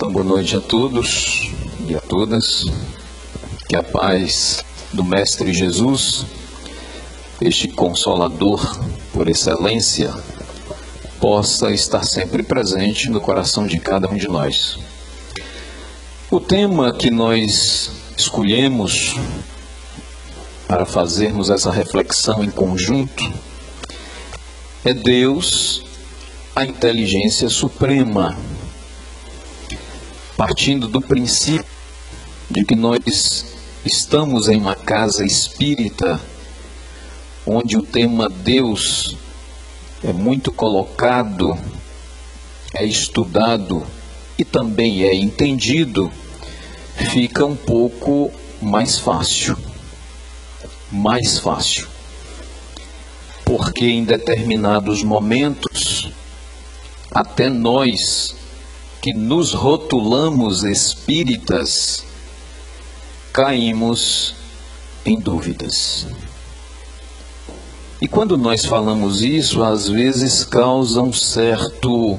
Então, boa noite a todos e a todas. Que a paz do Mestre Jesus, este Consolador por excelência, possa estar sempre presente no coração de cada um de nós. O tema que nós escolhemos para fazermos essa reflexão em conjunto é Deus, a inteligência suprema, partindo do princípio de que nós estamos em uma casa espírita, onde o tema Deus é muito colocado, é estudado e também é entendido, fica um pouco mais fácil. Porque em determinados momentos, até nós que nos rotulamos espíritas, caímos em dúvidas. E quando nós falamos isso, às vezes causa um certo,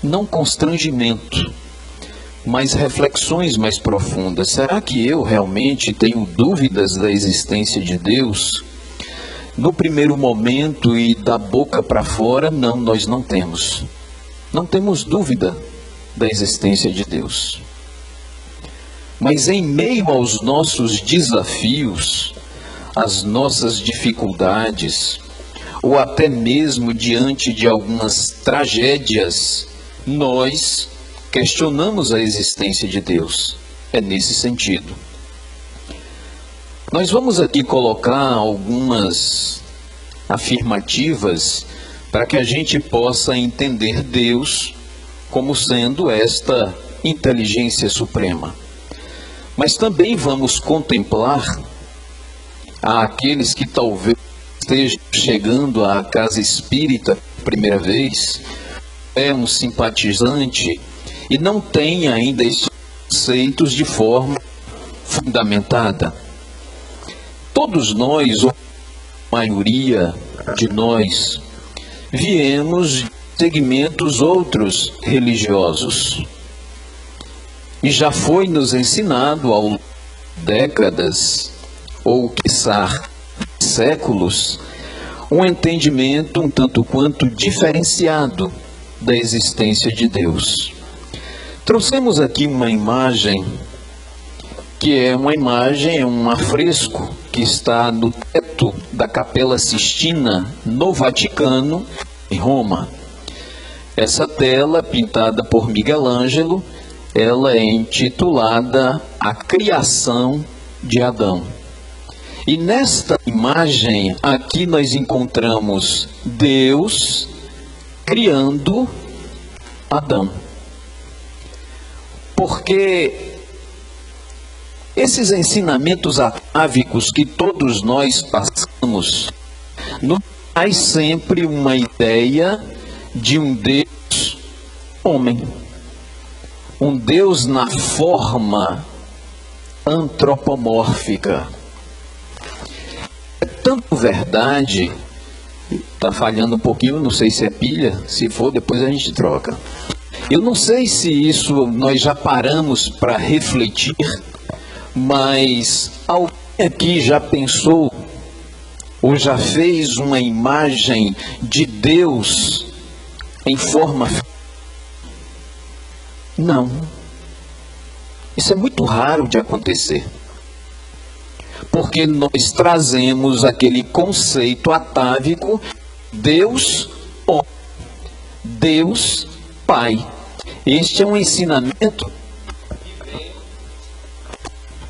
não constrangimento, mas reflexões mais profundas. Será que eu realmente tenho dúvidas da existência de Deus? No primeiro momento e da boca para fora, não, nós não temos. Não temos dúvida da existência de Deus. Mas em meio aos nossos desafios, às nossas dificuldades, ou até mesmo diante de algumas tragédias, nós questionamos a existência de Deus. É nesse sentido. Nós vamos aqui colocar algumas afirmativas para que a gente possa entender Deus como sendo esta inteligência suprema. Mas também vamos contemplar aqueles que talvez estejam chegando à casa espírita pela primeira vez, é um simpatizante e não tem ainda esses conceitos de forma fundamentada. Todos nós, ou a maioria de nós, viemos de segmentos outros religiosos. E já foi nos ensinado ao longo de décadas, ou quiçá séculos, um entendimento um tanto quanto diferenciado da existência de Deus. Trouxemos aqui uma imagem, que é um afresco que está no teto da Capela Sistina, no Vaticano, em Roma. Essa tela, pintada por Miguel Ângelo, ela é intitulada A Criação de Adão. E nesta imagem, aqui nós encontramos Deus criando Adão. Porque esses ensinamentos atávicos que todos nós passamos, nos traz sempre uma ideia de um Deus homem. Um Deus na forma antropomórfica. É tanto verdade, está falhando um pouquinho, não sei se é pilha, se for depois a gente troca. Eu não sei se isso nós já paramos para refletir, mas alguém aqui já pensou ou já fez uma imagem de Deus em forma... Não. Isso é muito raro de acontecer. Porque nós trazemos aquele conceito atávico, Deus Homem, Deus Pai. Este é um ensinamento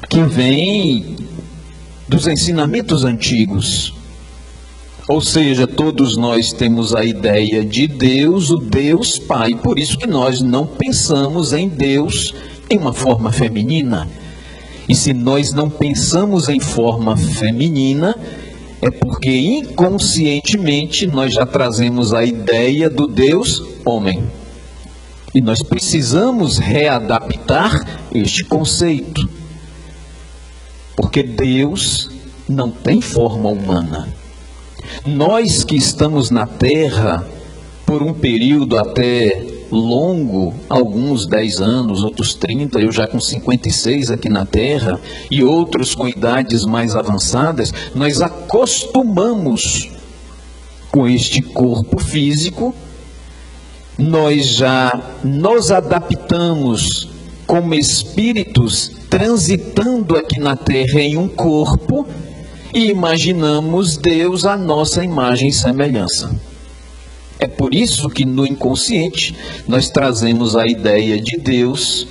que vem dos ensinamentos antigos. Ou seja, todos nós temos a ideia de Deus, o Deus Pai. Por isso que nós não pensamos em Deus em uma forma feminina. E se nós não pensamos em forma feminina, é porque inconscientemente nós já trazemos a ideia do Deus homem. E nós precisamos readaptar este conceito. Porque Deus não tem forma humana. Nós que estamos na Terra por um período até longo, alguns 10 anos, outros 30, eu já com 56 aqui na Terra, e outros com idades mais avançadas, nós acostumamos com este corpo físico, nós já nos adaptamos como espíritos transitando aqui na Terra em um corpo e imaginamos Deus à nossa imagem e semelhança. É por isso que no inconsciente nós trazemos a ideia de Deus,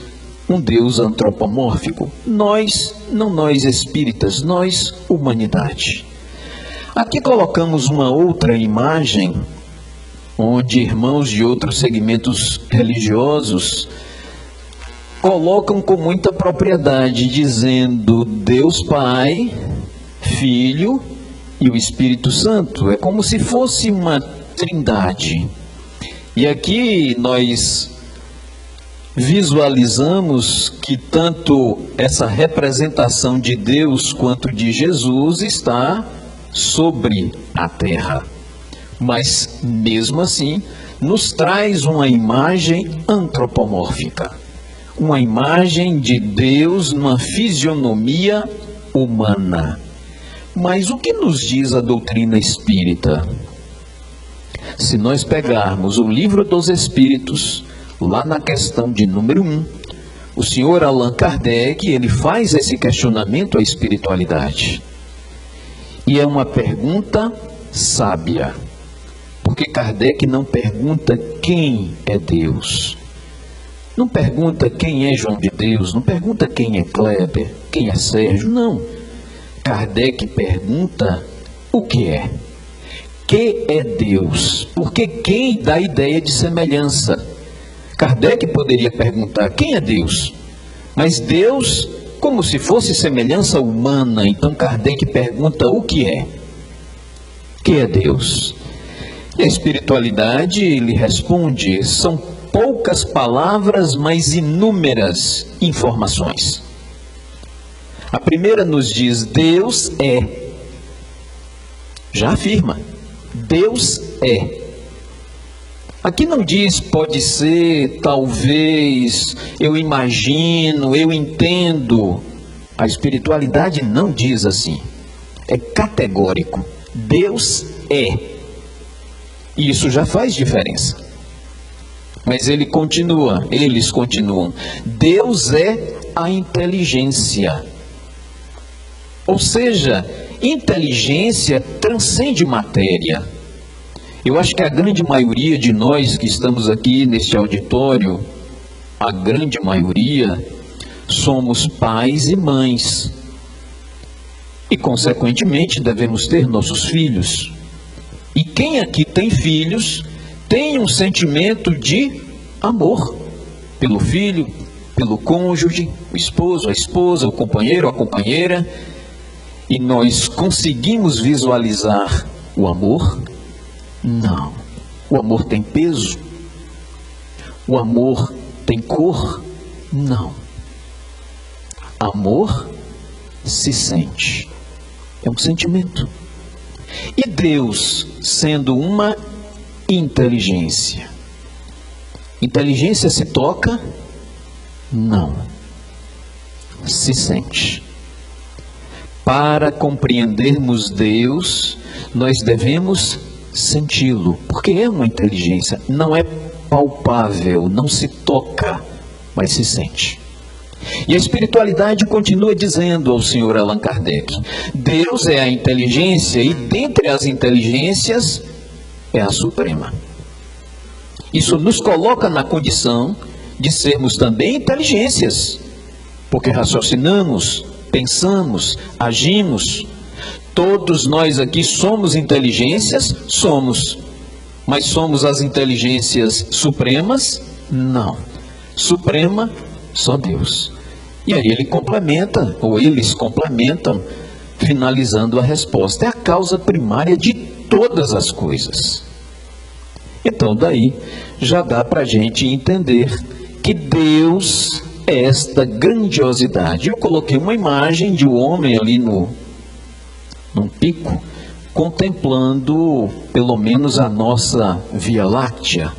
um Deus antropomórfico. Nós, não nós espíritas, nós, humanidade. Aqui colocamos uma outra imagem, onde irmãos de outros segmentos religiosos colocam com muita propriedade, dizendo Deus Pai, Filho e o Espírito Santo. É como se fosse uma trindade. E aqui nós visualizamos que tanto essa representação de Deus quanto de Jesus está sobre a terra. Mas, mesmo assim, nos traz uma imagem antropomórfica. Uma imagem de Deus numa fisionomia humana. Mas o que nos diz a doutrina espírita? Se nós pegarmos o Livro dos Espíritos, lá na questão de número 1, o senhor Allan Kardec, ele faz esse questionamento à espiritualidade. E é uma pergunta sábia, porque Kardec não pergunta quem é Deus, não pergunta quem é João de Deus, não pergunta quem é Kleber, quem é Sérgio, não. Kardec pergunta o que é. Que é Deus? Porque quem dá ideia de semelhança? Kardec poderia perguntar quem é Deus? Mas Deus, como se fosse semelhança humana, então Kardec pergunta o que é. Que é Deus? E a espiritualidade lhe responde, são poucas palavras, mas inúmeras informações. A primeira nos diz, Deus é. Já afirma, Deus é. Aqui não diz pode ser, talvez, eu imagino, eu entendo. A espiritualidade não diz assim. É categórico. Deus é. E isso já faz diferença. Mas eles continuam. Deus é a inteligência. Ou seja, inteligência transcende matéria. Eu acho que a grande maioria de nós que estamos aqui neste auditório, a grande maioria, somos pais e mães. E, consequentemente, devemos ter nossos filhos. E quem aqui tem filhos, tem um sentimento de amor pelo filho, pelo cônjuge, o esposo, a esposa, o companheiro, a companheira. E nós conseguimos visualizar o amor? Não. O amor tem peso? O amor tem cor? Não. Amor se sente. É um sentimento. E Deus, sendo uma inteligência. Inteligência se toca? Não. Se sente. Para compreendermos Deus, nós devemos senti-lo, porque é uma inteligência, não é palpável, não se toca, mas se sente. E a espiritualidade continua dizendo ao senhor Allan Kardec, Deus é a inteligência e dentre as inteligências é a suprema. Isso nos coloca na condição de sermos também inteligências, porque raciocinamos, pensamos, agimos. Todos nós aqui somos inteligências? Somos. Mas somos as inteligências supremas? Não. Suprema, só Deus. E aí ele complementa, ou eles complementam, finalizando a resposta. É a causa primária de todas as coisas. Então daí já dá para a gente entender que Deus é esta grandiosidade. Eu coloquei uma imagem de um homem ali num pico, contemplando pelo menos a nossa Via Láctea,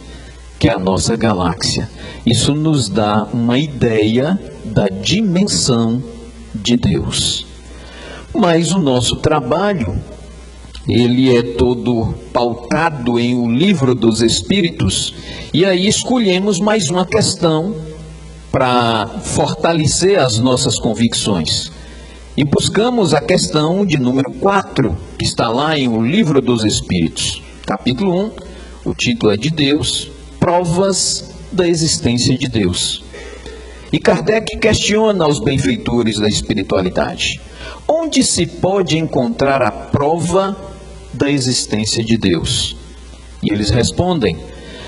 que é a nossa galáxia. Isso nos dá uma ideia da dimensão de Deus. Mas o nosso trabalho, ele é todo pautado em O Livro dos Espíritos, e aí escolhemos mais uma questão para fortalecer as nossas convicções. E buscamos a questão de número 4, que está lá em O Livro dos Espíritos, capítulo 1, o título é de Deus, Provas da Existência de Deus. E Kardec questiona os benfeitores da espiritualidade: onde se pode encontrar a prova da existência de Deus? E eles respondem: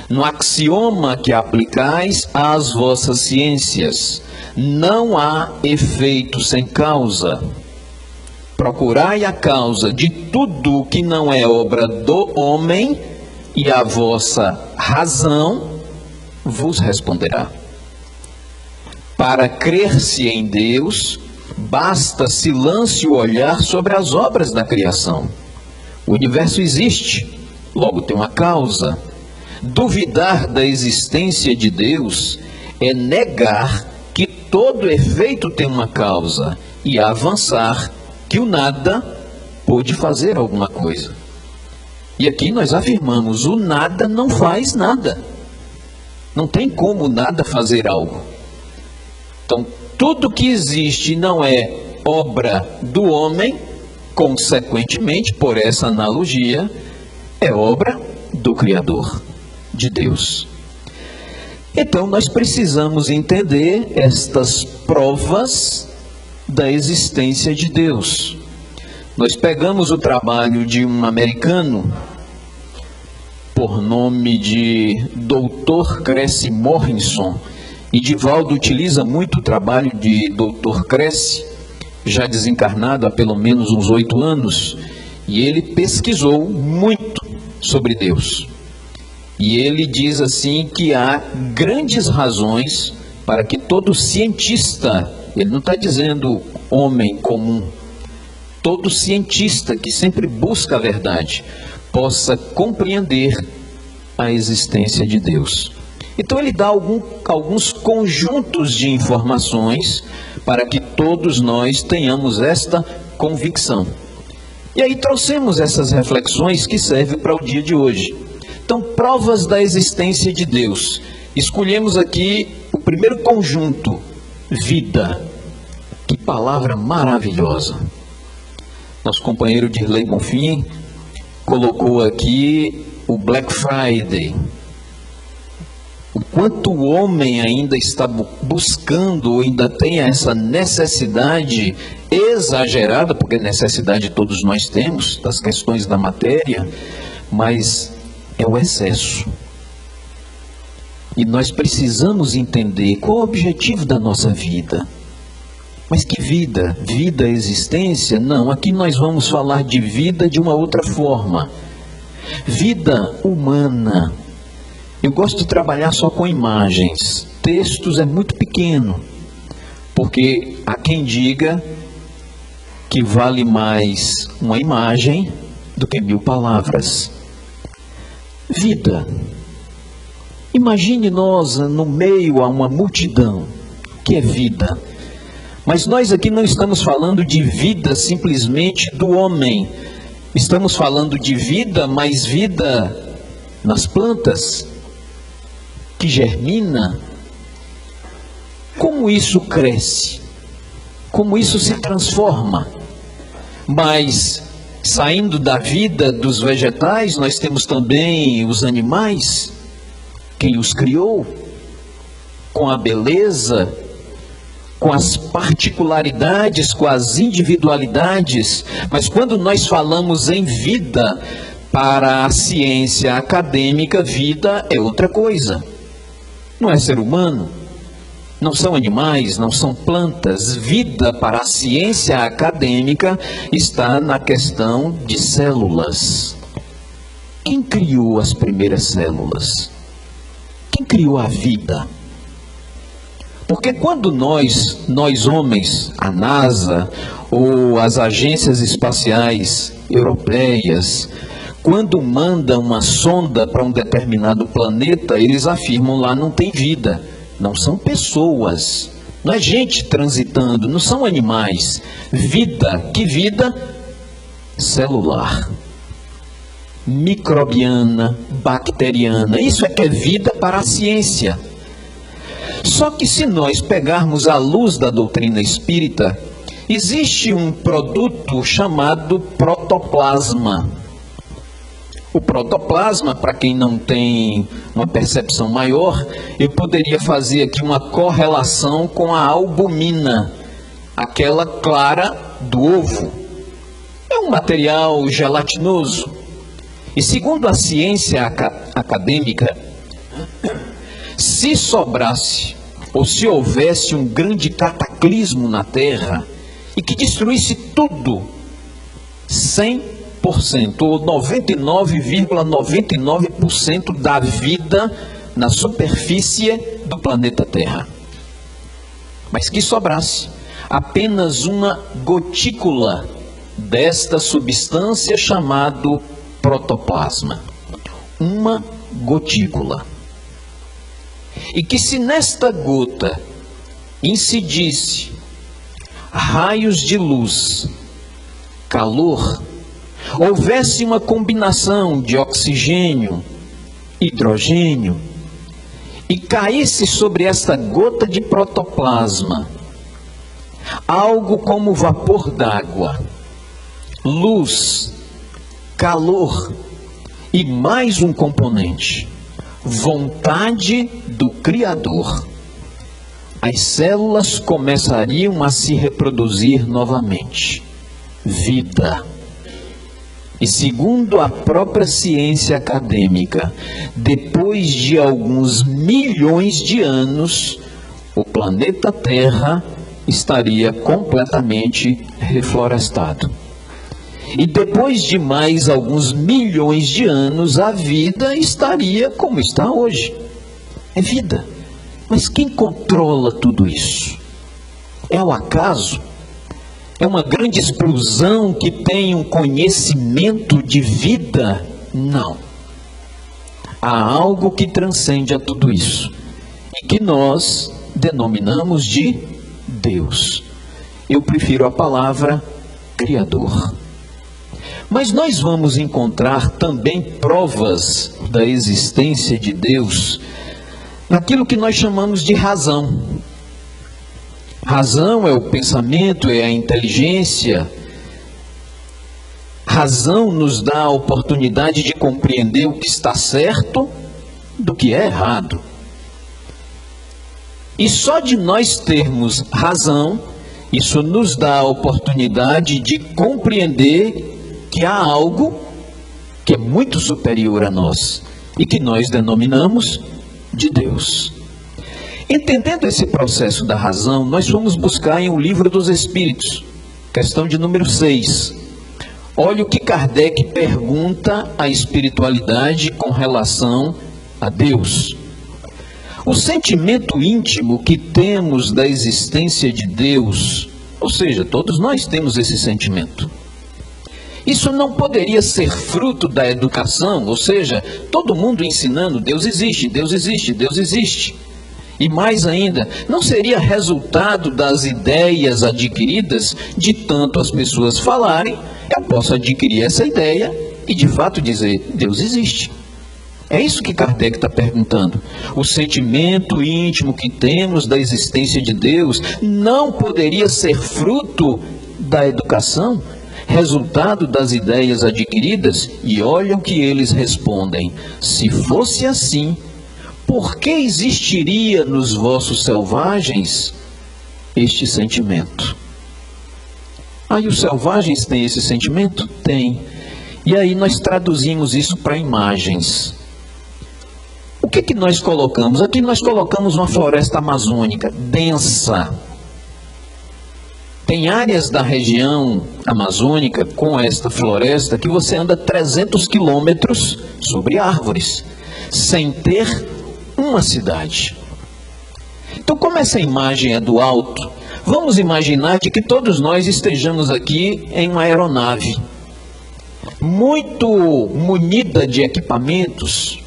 no axioma que aplicais às vossas ciências, não há efeito sem causa. Procurai a causa de tudo o que não é obra do homem, e a vossa razão vos responderá. Para crer-se em Deus, basta-se lance o olhar sobre as obras da criação. O universo existe, logo tem uma causa. Duvidar da existência de Deus é negar que todo efeito tem uma causa e avançar que o nada pode fazer alguma coisa. E aqui nós afirmamos: o nada não faz nada. Não tem como nada fazer algo. Então, tudo que existe não é obra do homem, consequentemente, por essa analogia, é obra do Criador, de Deus. Então, nós precisamos entender estas provas da existência de Deus. Nós pegamos o trabalho de um americano, por nome de Dr. Cressy Morrison, e Divaldo utiliza muito o trabalho de Dr. Cressy, já desencarnado há pelo menos uns 8 anos, e ele pesquisou muito sobre Deus. E ele diz assim que há grandes razões para que todo cientista, ele não está dizendo homem comum, todo cientista que sempre busca a verdade, possa compreender a existência de Deus. Então ele dá alguns conjuntos de informações para que todos nós tenhamos esta convicção. E aí trouxemos essas reflexões que servem para o dia de hoje. Então, provas da existência de Deus. Escolhemos aqui o primeiro conjunto, vida. Que palavra maravilhosa. Nosso companheiro Dirley Bonfim colocou aqui o Black Friday. O quanto o homem ainda está buscando, ou ainda tem essa necessidade exagerada, porque necessidade todos nós temos, das questões da matéria, mas é o excesso. E nós precisamos entender qual é o objetivo da nossa vida. Mas que vida? Vida, existência? Não, aqui nós vamos falar de vida de uma outra forma. Vida humana. Eu gosto de trabalhar só com imagens. Textos é muito pequeno, porque há quem diga que vale mais uma imagem do que 1000 palavras. Vida. Imagine nós no meio a uma multidão. O que é vida? Mas nós aqui não estamos falando de vida simplesmente do homem. Estamos falando de vida, mas vida nas plantas, que germina. Como isso cresce? Como isso se transforma? Mas, saindo da vida dos vegetais, nós temos também os animais. Quem os criou? Com a beleza, com as particularidades, com as individualidades. Mas quando nós falamos em vida, para a ciência acadêmica, vida é outra coisa. Não é ser humano, não são animais, não são plantas. Vida para a ciência acadêmica está na questão de células. Quem criou as primeiras células? Quem criou a vida? Porque quando nós homens, a NASA ou as agências espaciais europeias, Quando manda uma sonda para um determinado planeta, eles afirmam lá não tem vida. Não são pessoas, não é gente transitando, não são animais. Vida, que vida? Celular, microbiana, bacteriana. Isso é que é vida para a ciência. Só que se nós pegarmos a luz da doutrina espírita, existe um produto chamado protoplasma. O protoplasma, para quem não tem uma percepção maior, eu poderia fazer aqui uma correlação com a albumina, aquela clara do ovo. É um material gelatinoso. E segundo a ciência acadêmica, se sobrasse ou se houvesse um grande cataclismo na Terra e que destruísse tudo, 100% ou 99,99% da vida na superfície do planeta Terra. Mas que sobrasse apenas uma gotícula desta substância chamada protoplasma. Uma gotícula. E que se nesta gota incidisse raios de luz, calor, houvesse uma combinação de oxigênio, hidrogênio, e caísse sobre esta gota de protoplasma algo como vapor d'água, luz, calor e mais um componente, vontade do Criador, as células começariam a se reproduzir novamente. Vida. E segundo a própria ciência acadêmica, depois de alguns milhões de anos, o planeta Terra estaria completamente reflorestado. E depois de mais alguns milhões de anos, a vida estaria como está hoje. É vida. Mas quem controla tudo isso? É o acaso? É uma grande explosão que tem um conhecimento de vida? Não. Há algo que transcende a tudo isso e que nós denominamos de Deus. Eu prefiro a palavra Criador. Mas nós vamos encontrar também provas da existência de Deus naquilo que nós chamamos de razão. Razão é o pensamento, é a inteligência. Razão nos dá a oportunidade de compreender o que está certo do que é errado. E só de nós termos razão, isso nos dá a oportunidade de compreender que há algo que é muito superior a nós e que nós denominamos de Deus. Entendendo esse processo da razão, nós fomos buscar em O Livro dos Espíritos, questão de número 6. Olha o que Kardec pergunta à espiritualidade com relação a Deus. O sentimento íntimo que temos da existência de Deus, ou seja, todos nós temos esse sentimento. Isso não poderia ser fruto da educação, ou seja, todo mundo ensinando Deus existe, Deus existe, Deus existe. E mais ainda, não seria resultado das ideias adquiridas de tanto as pessoas falarem, eu posso adquirir essa ideia e de fato dizer, Deus existe. É isso que Kardec está perguntando. O sentimento íntimo que temos da existência de Deus não poderia ser fruto da educação, resultado das ideias adquiridas? E olha o que eles respondem. Se fosse assim, por que existiria nos vossos selvagens este sentimento? Aí os selvagens têm esse sentimento? Tem. E aí nós traduzimos isso para imagens. O que nós colocamos? Aqui nós colocamos uma floresta amazônica densa. Tem áreas da região amazônica com esta floresta que você anda 300 quilômetros sobre árvores, sem ter uma cidade. Então, como essa imagem é do alto, vamos imaginar de que todos nós estejamos aqui em uma aeronave. muito munida de equipamentos,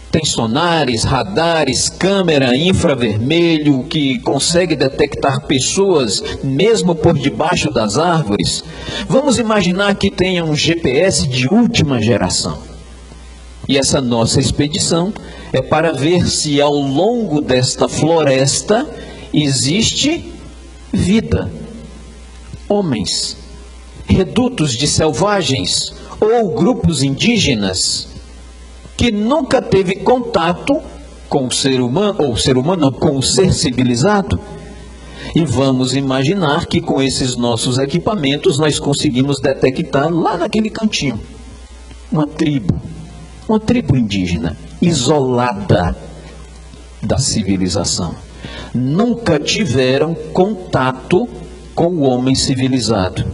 tem sonares, radares, câmera infravermelho que consegue detectar pessoas mesmo por debaixo das árvores. Vamos imaginar que tenha um GPS de última geração. E essa nossa expedição é para ver se ao longo desta floresta existe vida. Homens, redutos de selvagens ou grupos indígenas que nunca teve contato com o ser humano, com o ser civilizado. E vamos imaginar que com esses nossos equipamentos nós conseguimos detectar lá naquele cantinho uma tribo indígena, isolada da civilização. Nunca tiveram contato com o homem civilizado.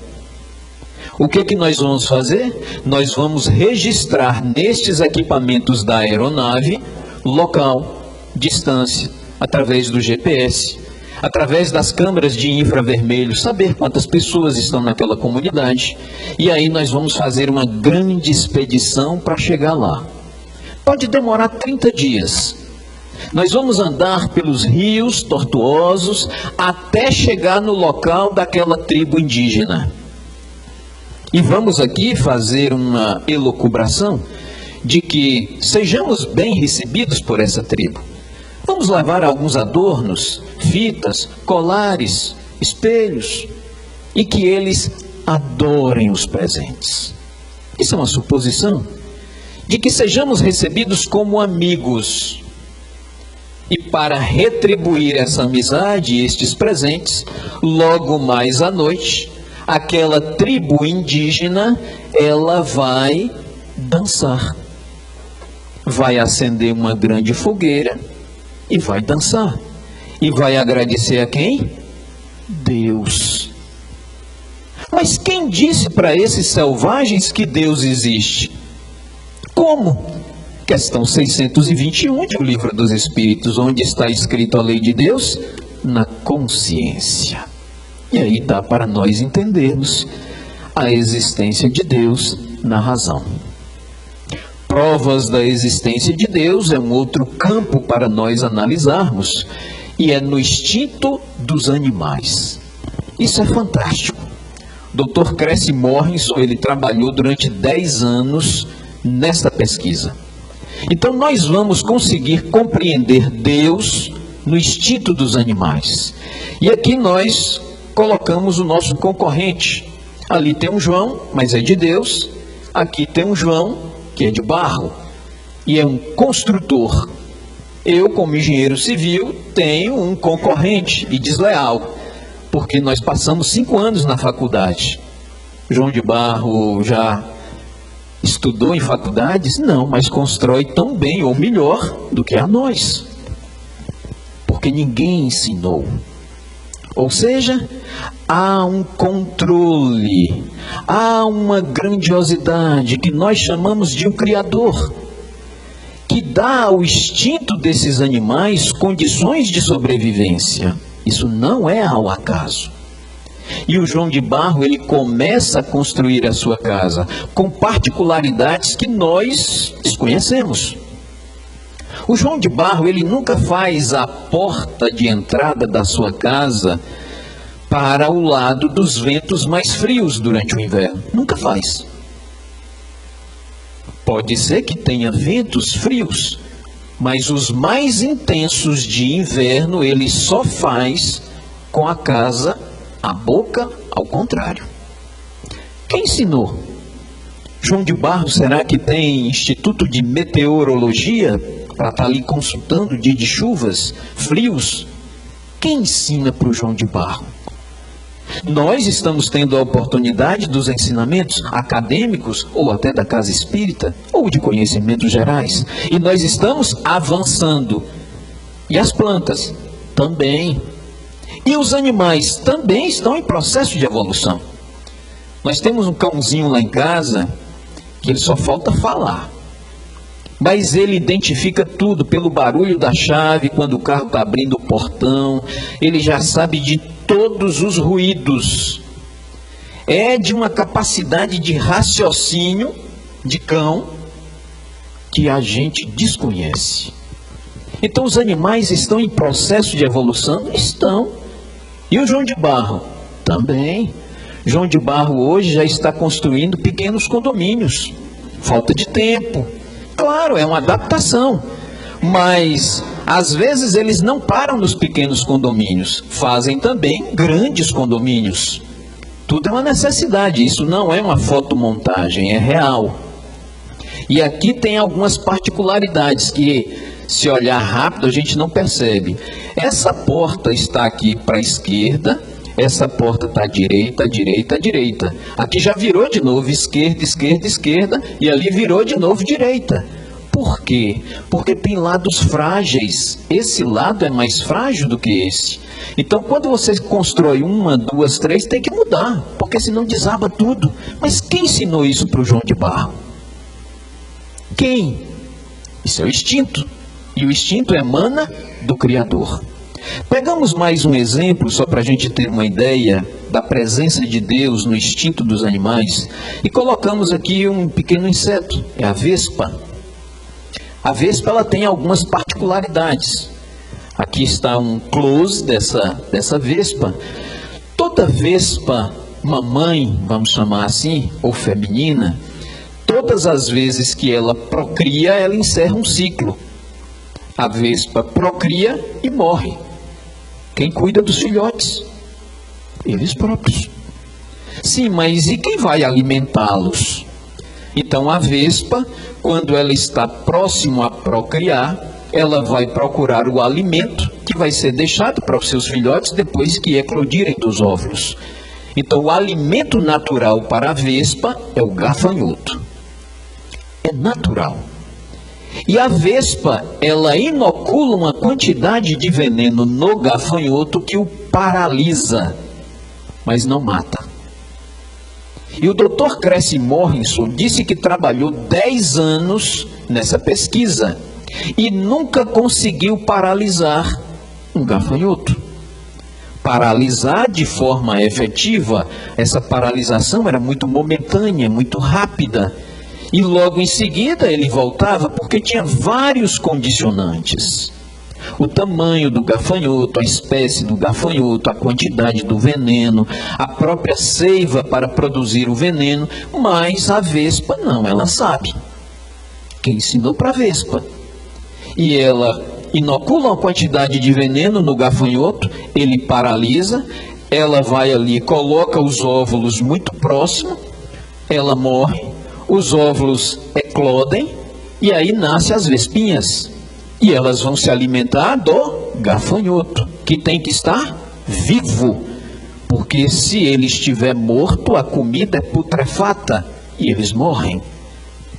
O que nós vamos fazer? Nós vamos registrar nestes equipamentos da aeronave local, distância, através do GPS, através das câmeras de infravermelho, saber quantas pessoas estão naquela comunidade. E aí nós vamos fazer uma grande expedição para chegar lá. Pode demorar 30 dias. Nós vamos andar pelos rios tortuosos até chegar no local daquela tribo indígena. E vamos aqui fazer uma elucubração de que sejamos bem recebidos por essa tribo. Vamos levar alguns adornos, fitas, colares, espelhos, e que eles adorem os presentes. Isso é uma suposição de que sejamos recebidos como amigos. E para retribuir essa amizade e estes presentes, logo mais à noite, aquela tribo indígena, ela vai dançar. Vai acender uma grande fogueira e vai dançar. E vai agradecer a quem? Deus. Mas quem disse para esses selvagens que Deus existe? Como? Questão 621 de O Livro dos Espíritos, onde está escrito a lei de Deus? Na consciência. E aí dá para nós entendermos a existência de Deus na razão. Provas da existência de Deus é um outro campo para nós analisarmos, e é no instinto dos animais. Isso é fantástico. Dr. Crécy Morrison, ele trabalhou durante 10 anos nesta pesquisa. Então nós vamos conseguir compreender Deus no instinto dos animais. E aqui nós colocamos o nosso concorrente. Ali tem um João, mas é de Deus. Aqui tem um João, que é de barro, e é um construtor. Eu, como engenheiro civil, tenho um concorrente e desleal, porque nós passamos 5 anos na faculdade. João de Barro já estudou em faculdades? Não, mas constrói tão bem ou melhor do que a nós, porque ninguém ensinou. Ou seja, há um controle, há uma grandiosidade que nós chamamos de um Criador, que dá ao instinto desses animais condições de sobrevivência. Isso não é ao acaso. E o João de Barro, ele começa a construir a sua casa com particularidades que nós desconhecemos. O João de Barro, ele nunca faz a porta de entrada da sua casa para o lado dos ventos mais frios durante o inverno. Nunca faz. Pode ser que tenha ventos frios, mas os mais intensos de inverno ele só faz com a casa, a boca ao contrário. Quem ensinou? João de Barro, será que tem instituto de meteorologia para estar ali consultando dia de chuvas, frios? Quem ensina para o João de Barro? Nós estamos tendo a oportunidade dos ensinamentos acadêmicos, ou até da casa espírita, ou de conhecimentos gerais. E nós estamos avançando. E as plantas também. E os animais também estão em processo de evolução. Nós temos um cãozinho lá em casa, que ele só falta falar. Mas ele identifica tudo pelo barulho da chave, quando o carro está abrindo o portão. Ele já sabe de todos os ruídos. é de uma capacidade de raciocínio de cão que a gente desconhece. Então os animais estão em processo de evolução? Estão. E o João de Barro? Também. João de Barro hoje já está construindo pequenos condomínios. Falta de tempo. Claro, é uma adaptação. Mas, às vezes, eles não param nos pequenos condomínios. Fazem também grandes condomínios. Tudo é uma necessidade. Isso não é uma fotomontagem, é real. E aqui tem algumas particularidades que, se olhar rápido, a gente não percebe. Essa porta está aqui para a esquerda, essa porta está à direita, à direita, à direita. Aqui já virou de novo esquerda, esquerda, esquerda, e ali virou de novo direita. Por quê? Porque tem lados frágeis. Esse lado é mais frágil do que esse. Então, quando você constrói uma, duas, três, tem que mudar, porque senão desaba tudo. Mas quem ensinou isso para o João de Barro? Quem? Isso é o instinto. E o instinto emana do Criador. Pegamos mais um exemplo, só para a gente ter uma ideia da presença de Deus no instinto dos animais, e colocamos aqui um pequeno inseto, é a vespa. A vespa, ela tem algumas particularidades. Aqui está um close dessa vespa. Toda vespa mamãe, vamos chamar assim, ou feminina, todas as vezes que ela procria, ela encerra um ciclo. A vespa procria e morre. Quem cuida dos filhotes? Eles próprios. Sim, mas e quem vai alimentá-los? Então a vespa, quando ela está próximo a procriar, ela vai procurar o alimento que vai ser deixado para os seus filhotes depois que eclodirem dos óvulos. Então o alimento natural para a vespa é o gafanhoto. É natural. E a vespa, ela inocula uma quantidade de veneno no gafanhoto que o paralisa, mas não mata. E o Dr. Cressy Morrison disse que trabalhou 10 anos nessa pesquisa e nunca conseguiu paralisar um gafanhoto. Paralisar de forma efetiva, essa paralisação era muito momentânea, muito rápida. E logo em seguida ele voltava porque tinha vários condicionantes. O tamanho do gafanhoto, a espécie do gafanhoto, a quantidade do veneno, a própria seiva para produzir o veneno, mas a vespa não, ela sabe. Quem ensinou para a vespa? E ela inocula uma quantidade de veneno no gafanhoto, ele paralisa, ela vai ali, coloca os óvulos muito próximo, ela morre. Os óvulos eclodem e aí nascem as vespinhas. E elas vão se alimentar do gafanhoto, que tem que estar vivo. Porque se ele estiver morto, a comida é putrefata e eles morrem.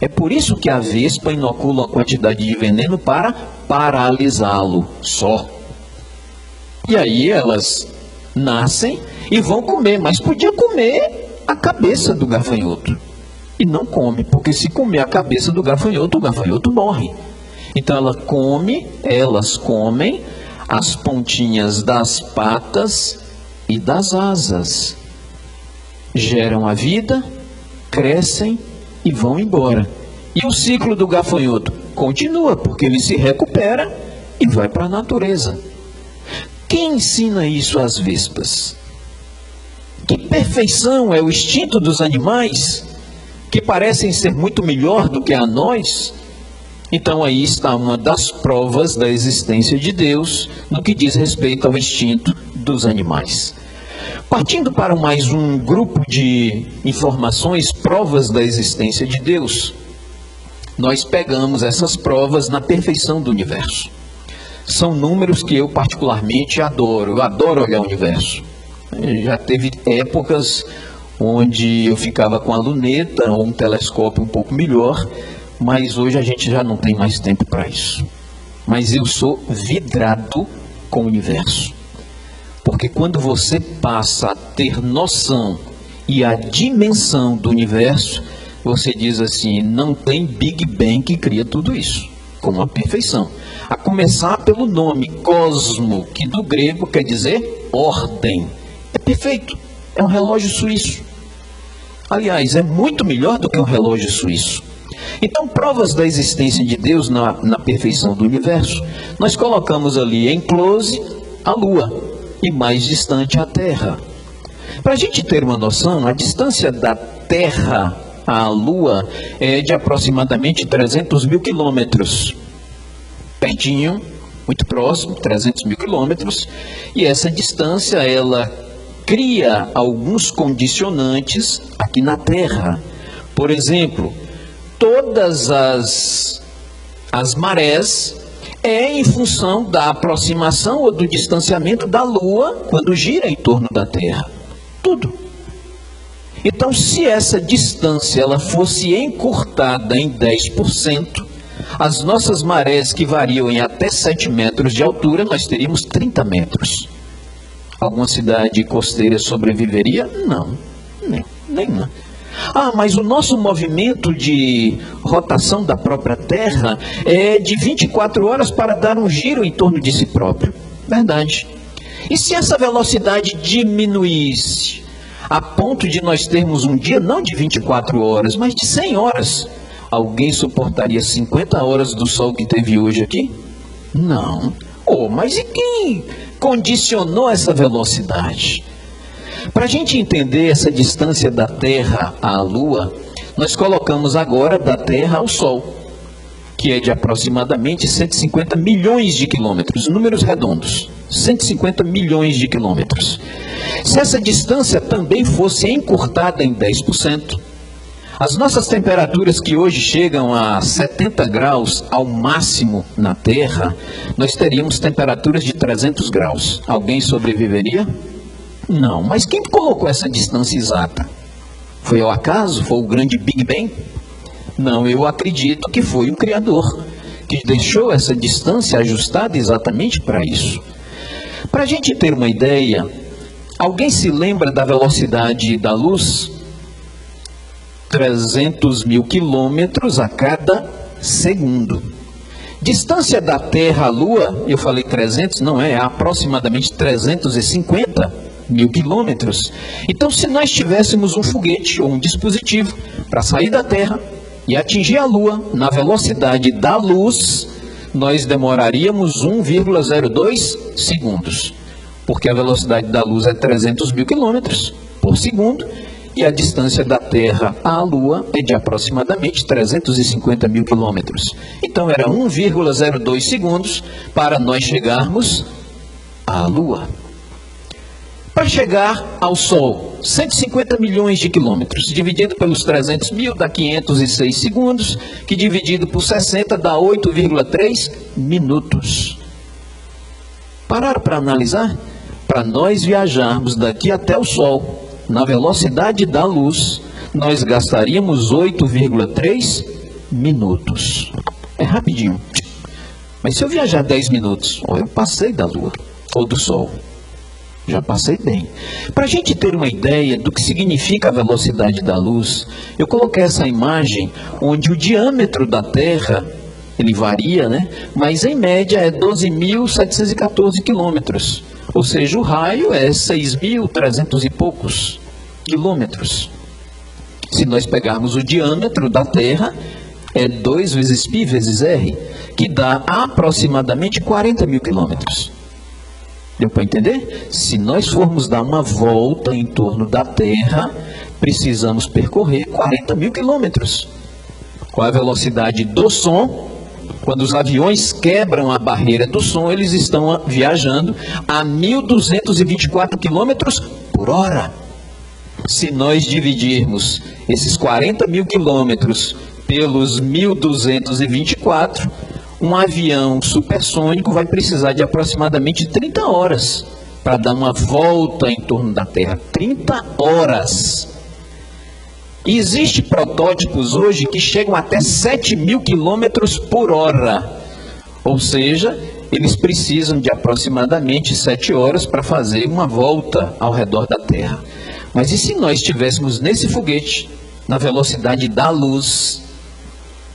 É por isso que a vespa inocula uma quantidade de veneno para paralisá-lo só. E aí elas nascem e vão comer, mas podia comer a cabeça do gafanhoto. E não come, porque se comer a cabeça do gafanhoto, o gafanhoto morre. Então elas comem as pontinhas das patas e das asas. Geram a vida, crescem e vão embora. E o ciclo do gafanhoto continua, porque ele se recupera e vai para a natureza. Quem ensina isso às vespas? Que perfeição é o instinto dos animais, que parecem ser muito melhor do que a nós. Então aí está uma das provas da existência de Deus no que diz respeito ao instinto dos animais. Partindo para mais um grupo de informações, provas da existência de Deus, nós pegamos essas provas na perfeição do universo. São números que eu particularmente adoro. Eu adoro olhar o universo. Já teve épocas onde eu ficava com a luneta ou um telescópio um pouco melhor, mas hoje a gente já não tem mais tempo para isso. Mas eu sou vidrado com o universo. Porque quando você passa a ter noção e a dimensão do universo, você diz assim, não tem Big Bang que cria tudo isso, com uma perfeição. A começar pelo nome cosmo, que do grego quer dizer ordem. É perfeito, é um relógio suíço. Aliás, é muito melhor do que um relógio suíço. Então, provas da existência de Deus na perfeição do universo, nós colocamos ali em close a Lua e mais distante a Terra. Para a gente ter uma noção, a distância da Terra à Lua é de aproximadamente 300 mil quilômetros. Pertinho, muito próximo, 300 mil quilômetros. E essa distância, ela cria alguns condicionantes aqui na Terra. Por exemplo, todas as marés é em função da aproximação ou do distanciamento da Lua quando gira em torno da Terra. Tudo. Então, se essa distância ela fosse encurtada em 10%, as nossas marés que variam em até 7 metros de altura, nós teríamos 30 metros. Alguma cidade costeira sobreviveria? Não, nenhuma. Mas o nosso movimento de rotação da própria Terra é de 24 horas para dar um giro em torno de si próprio. Verdade. E se essa velocidade diminuísse a ponto de nós termos um dia não de 24 horas, mas de 100 horas, alguém suportaria 50 horas do sol que teve hoje aqui? Não. Mas e quem condicionou essa velocidade? Para a gente entender essa distância da Terra à Lua, nós colocamos agora da Terra ao Sol, que é de aproximadamente 150 milhões de quilômetros, números redondos, 150 milhões de quilômetros. Se essa distância também fosse encurtada em 10%, as nossas temperaturas que hoje chegam a 70 graus ao máximo na Terra, nós teríamos temperaturas de 300 graus. Alguém sobreviveria? Não, mas quem colocou essa distância exata? Foi ao acaso? Foi o grande Big Bang? Não, eu acredito que foi o Criador, que deixou essa distância ajustada exatamente para isso. Para a gente ter uma ideia, alguém se lembra da velocidade da luz? 300 mil quilômetros a cada segundo. Distância da Terra à Lua, eu falei 300, não é aproximadamente 350 mil quilômetros. Então, se nós tivéssemos um foguete ou um dispositivo para sair da Terra e atingir a Lua na velocidade da luz, nós demoraríamos 1,02 segundos, porque a velocidade da luz é 300 mil quilômetros por segundo e a distância da Terra à Lua é de aproximadamente 350 mil quilômetros. Então, era 1,02 segundos para nós chegarmos à Lua. Para chegar ao Sol, 150 milhões de quilômetros, dividido pelos 300 mil dá 506 segundos, que dividido por 60 dá 8,3 minutos. Pararam para analisar? Para nós viajarmos daqui até o Sol, na velocidade da luz, nós gastaríamos 8,3 minutos. É rapidinho. Mas se eu viajar 10 minutos, eu passei da Lua ou do Sol. Já passei bem. Para a gente ter uma ideia do que significa a velocidade da luz, eu coloquei essa imagem onde o diâmetro da Terra, ele varia, né? Mas em média é 12.714 quilômetros. Ou seja, o raio é 6.300 e poucos quilômetros. Se nós pegarmos o diâmetro da Terra, é 2 vezes π vezes r, que dá aproximadamente 40 mil quilômetros. Deu para entender? Se nós formos dar uma volta em torno da Terra, precisamos percorrer 40 mil quilômetros. Qual a velocidade do som? Quando os aviões quebram a barreira do som, eles estão viajando a 1.224 quilômetros por hora. Se nós dividirmos esses 40 mil quilômetros pelos 1.224, um avião supersônico vai precisar de aproximadamente 30 horas para dar uma volta em torno da Terra. 30 horas. E existem protótipos hoje que chegam até 7 mil quilômetros por hora. Ou seja, eles precisam de aproximadamente 7 horas para fazer uma volta ao redor da Terra. Mas e se nós estivéssemos nesse foguete, na velocidade da luz,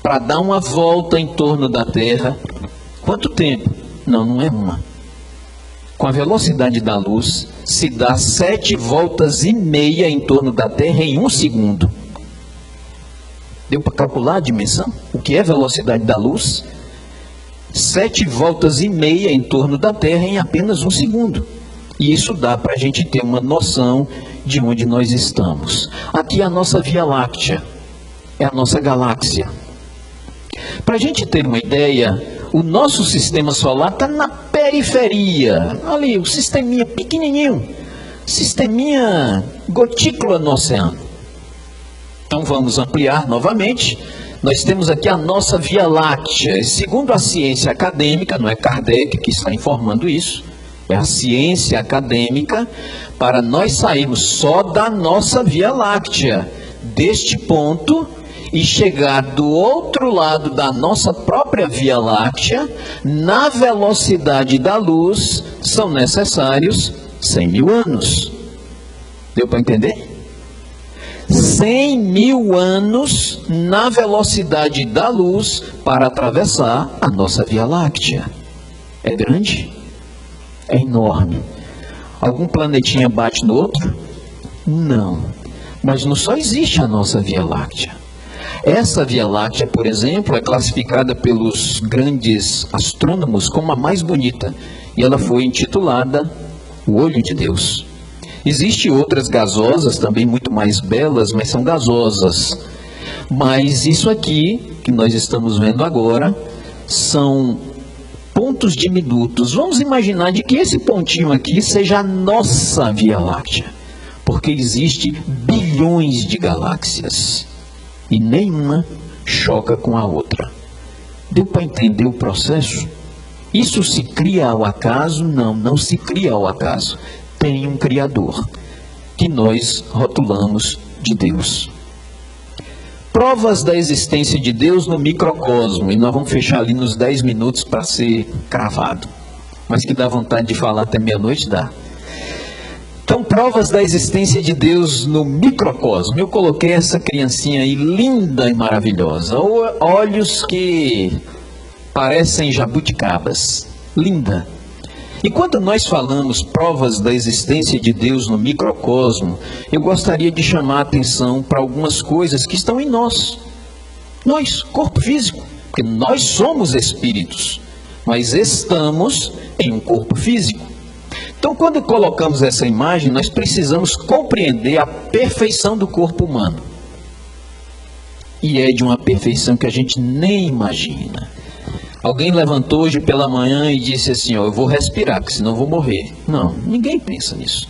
para dar uma volta em torno da Terra? Quanto tempo? Não é uma. com a velocidade da luz, se dá 7,5 voltas em torno da Terra em 1 segundo. Deu para calcular a dimensão? O que é velocidade da luz? 7,5 voltas em torno da Terra em apenas 1 segundo. E isso dá para a gente ter uma noção de onde nós estamos. Aqui é a nossa Via Láctea, é a nossa galáxia. Para a gente ter uma ideia, o nosso sistema solar está na periferia, ali, o sisteminha pequenininho, sisteminha gotícula no oceano. Então vamos ampliar novamente. Nós temos aqui a nossa Via Láctea. Segundo a ciência acadêmica, não é Kardec que está informando isso, é a ciência acadêmica, para nós sairmos só da nossa Via Láctea, deste ponto, e chegar do outro lado da nossa própria Via Láctea, na velocidade da luz, são necessários 100.000 anos. Deu para entender? 100.000 anos na velocidade da luz para atravessar a nossa Via Láctea. É grande? É enorme. Algum planetinha bate no outro? Não. Mas não só existe a nossa Via Láctea. Essa Via Láctea, por exemplo, é classificada pelos grandes astrônomos como a mais bonita. E ela foi intitulada O Olho de Deus. Existem outras gasosas também muito mais belas, mas são gasosas. Mas isso aqui, que nós estamos vendo agora, são pontos diminutos. Vamos imaginar de que esse pontinho aqui seja a nossa Via Láctea, porque existe bilhões de galáxias e nenhuma choca com a outra. Deu para entender o processo? Isso se cria ao acaso? Não, não se cria ao acaso. Tem um Criador, que nós rotulamos de Deus. Provas da existência de Deus no microcosmo, e nós vamos fechar ali nos 10 minutos para ser cravado, mas que dá vontade de falar até meia-noite, dá. Então, provas da existência de Deus no microcosmo. Eu coloquei essa criancinha aí, linda e maravilhosa, olhos que parecem jabuticabas, linda. E quando nós falamos provas da existência de Deus no microcosmo, eu gostaria de chamar a atenção para algumas coisas que estão em nós. Nós, corpo físico, porque nós somos espíritos, mas estamos em um corpo físico. Então, quando colocamos essa imagem, nós precisamos compreender a perfeição do corpo humano. E é de uma perfeição que a gente nem imagina. Alguém levantou hoje pela manhã e disse assim, eu vou respirar, porque senão eu vou morrer. Não, ninguém pensa nisso.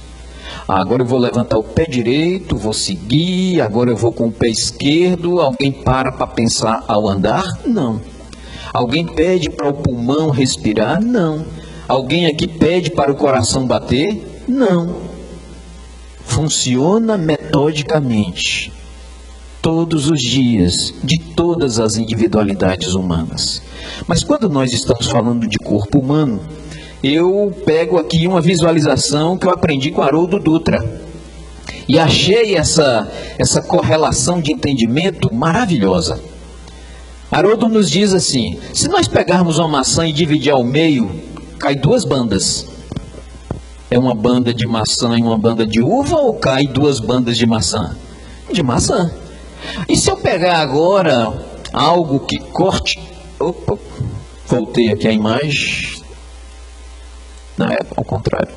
Agora eu vou levantar o pé direito, vou seguir, agora eu vou com o pé esquerdo. Alguém para pensar ao andar? Não. Alguém pede para o pulmão respirar? Não. Alguém aqui pede para o coração bater? Não. Funciona metodicamente, todos os dias, de todas as individualidades humanas. Mas quando nós estamos falando de corpo humano, eu pego aqui uma visualização que eu aprendi com Haroldo Dutra. E achei essa correlação de entendimento maravilhosa. Haroldo nos diz assim, se nós pegarmos uma maçã e dividir ao meio, cai 2 bandas. É uma banda de maçã e uma banda de uva, ou cai 2 bandas de maçã? De maçã. E se eu pegar agora algo que corte... Opa, voltei aqui a imagem. Não, é ao contrário.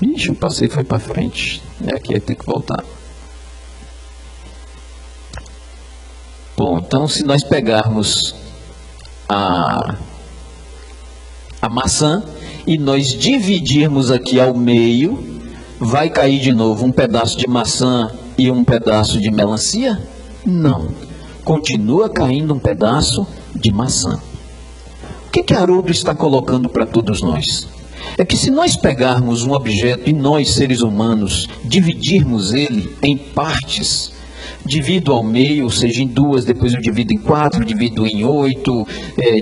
Ixi, eu passei e foi para frente. Aqui eu tenho que voltar. Bom, então se nós pegarmos a maçã e nós dividirmos aqui ao meio, vai cair de novo um pedaço de maçã e um pedaço de melancia? Não. Continua caindo um pedaço de maçã. O que Haroldo está colocando para todos nós? É que se nós pegarmos um objeto e nós, seres humanos, dividirmos ele em partes, divido ao meio, ou seja, em 2, depois eu divido em 4, divido em 8,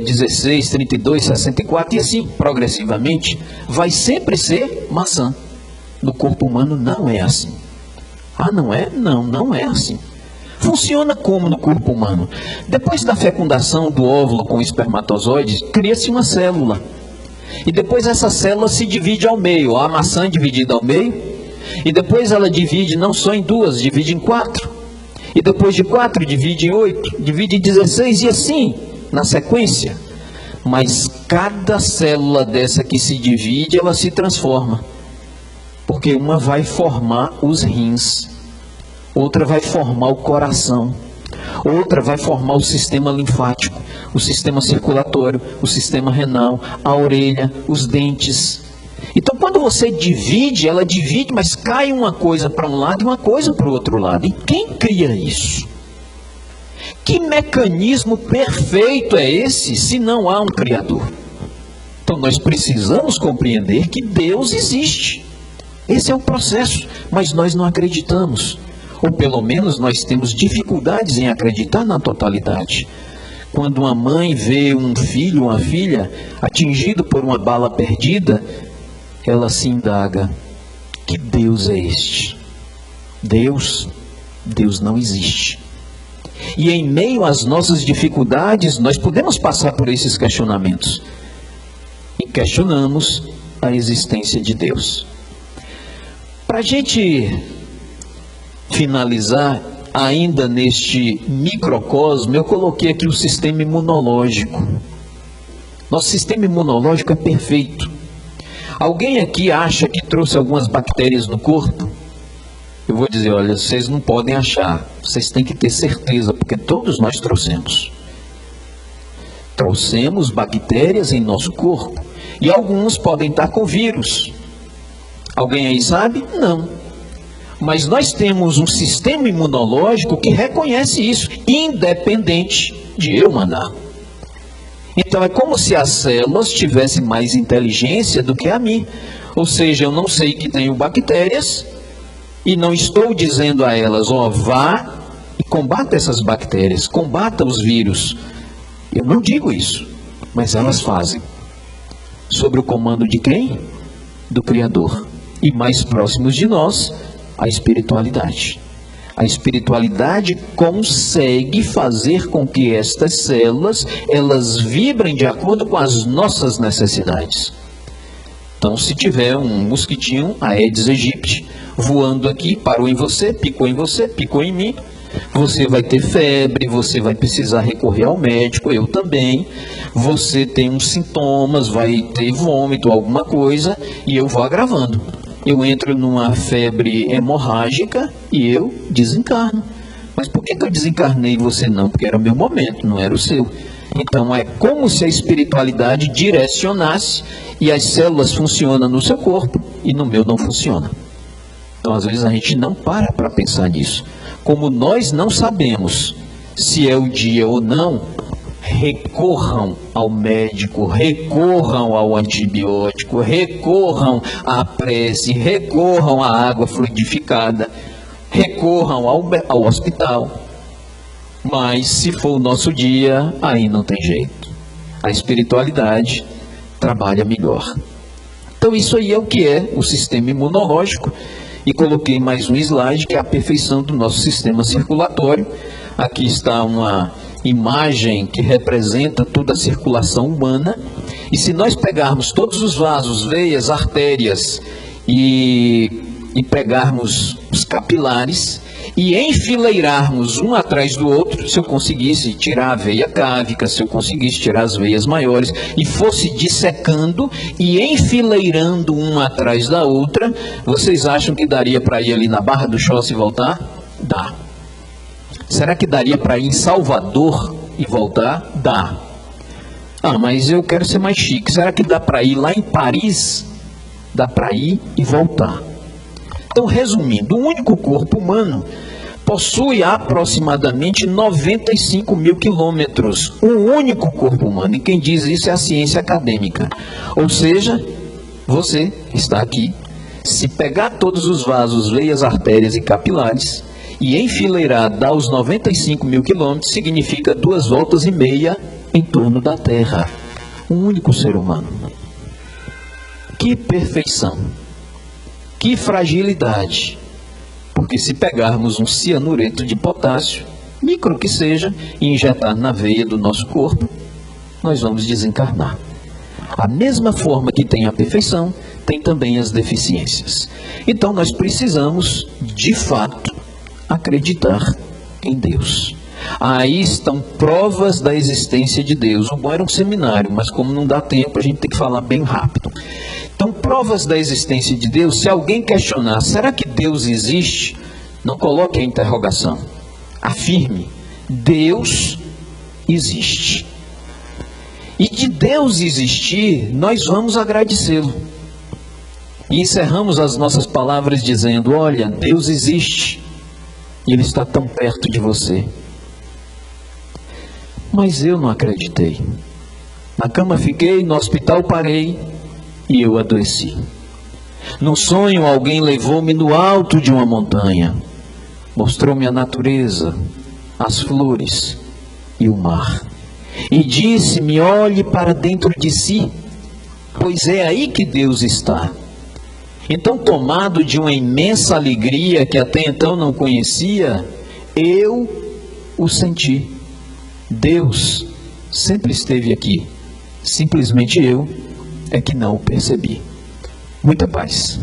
16, 32, 64, e assim progressivamente, vai sempre ser maçã. No corpo humano não é assim. Ah, não é? Não, não é assim. funciona como no corpo humano? Depois da fecundação do óvulo com o espermatozoide, cria-se uma célula. E depois essa célula se divide ao meio, a maçã dividida ao meio. E depois ela divide não só em duas, divide em 4. E depois de 4, divide em 8, divide em 16 e assim, na sequência. Mas cada célula dessa que se divide, ela se transforma. Porque uma vai formar os rins, outra vai formar o coração, outra vai formar o sistema linfático, o sistema circulatório, o sistema renal, a orelha, os dentes. Então, quando você divide, ela divide, mas cai uma coisa para um lado e uma coisa para o outro lado. E quem cria isso? Que mecanismo perfeito é esse, se não há um Criador? Então, nós precisamos compreender que Deus existe. Esse é o processo, mas nós não acreditamos. Ou pelo menos nós temos dificuldades em acreditar na totalidade. Quando uma mãe vê um filho, uma filha, atingido por uma bala perdida, ela se indaga: que Deus é este? Deus não existe. E em meio às nossas dificuldades, nós podemos passar por esses questionamentos. E questionamos a existência de Deus. Para a gente finalizar, ainda neste microcosmo, eu coloquei aqui o sistema imunológico. Nosso sistema imunológico é perfeito. Alguém aqui acha que trouxe algumas bactérias no corpo? Eu vou dizer, olha, vocês não podem achar, vocês têm que ter certeza, porque todos nós trouxemos. Trouxemos bactérias em nosso corpo, e alguns podem estar com vírus. Alguém aí sabe? Não. Mas nós temos um sistema imunológico que reconhece isso, independente de eu mandar. Então é como se as células tivessem mais inteligência do que a mim. Ou seja, eu não sei que tenho bactérias e não estou dizendo a elas, vá e combata essas bactérias, combata os vírus. Eu não digo isso, mas elas fazem. Sob o comando de quem? Do Criador. E mais próximos de nós, a espiritualidade. A espiritualidade consegue fazer com que estas células, elas vibrem de acordo com as nossas necessidades. Então, se tiver um mosquitinho, Aedes aegypti, voando aqui, parou em você, picou em mim, você vai ter febre, você vai precisar recorrer ao médico, eu também. Você tem uns sintomas, vai ter vômito, alguma coisa, e eu vou agravando. Eu entro numa febre hemorrágica e eu desencarno. Mas por que eu desencarnei e você não? Porque era o meu momento, não era o seu. Então é como se a espiritualidade direcionasse e as células funcionam no seu corpo e no meu não funciona. Então às vezes a gente não para pensar nisso. Como nós não sabemos se é o dia ou não, recorram ao médico, recorram ao antibiótico, recorram à prece, recorram à água fluidificada, recorram ao hospital. Mas se for o nosso dia, aí não tem jeito. A espiritualidade trabalha melhor. Então isso aí é o que é o sistema imunológico. E coloquei mais um slide, que é a perfeição do nosso sistema circulatório. Aqui está uma imagem que representa toda a circulação humana. E se nós pegarmos todos os vasos, veias, artérias e pegarmos os capilares e enfileirarmos um atrás do outro, se eu conseguisse tirar a veia cávica, se eu conseguisse tirar as veias maiores e fosse dissecando e enfileirando uma atrás da outra, vocês acham que daria para ir ali na Barra do Choça e voltar? Dá. Será que daria para ir em Salvador e voltar? Dá. Ah, mas eu quero ser mais chique. Será que dá para ir lá em Paris? Dá para ir e voltar. Então, resumindo, o único corpo humano possui aproximadamente 95 mil quilômetros. Um único corpo humano. E quem diz isso é a ciência acadêmica. Ou seja, você está aqui. Se pegar todos os vasos, veias, artérias e capilares e enfileirar, dar os 95 mil quilômetros, significa 2,5 voltas em torno da Terra. Um único ser humano. Que perfeição! Que fragilidade! Porque se pegarmos um cianureto de potássio, micro que seja, e injetar na veia do nosso corpo, nós vamos desencarnar. A mesma forma que tem a perfeição, tem também as deficiências. Então nós precisamos, de fato, acreditar em Deus. Aí estão provas da existência de Deus. O bom era um seminário, mas como não dá tempo, a gente tem que falar bem rápido. Então, provas da existência de Deus, se alguém questionar, será que Deus existe? Não coloque a interrogação. Afirme, Deus existe. E de Deus existir, nós vamos agradecê-lo. E encerramos as nossas palavras dizendo, olha, Deus existe. E Ele está tão perto de você. Mas eu não acreditei. Na cama fiquei, no hospital parei e eu adoeci. No sonho alguém levou-me no alto de uma montanha. Mostrou-me a natureza, as flores e o mar. E disse-me, olhe para dentro de si, pois é aí que Deus está. Então, tomado de uma imensa alegria que até então não conhecia, eu o senti. Deus sempre esteve aqui, simplesmente eu é que não o percebi. Muita paz.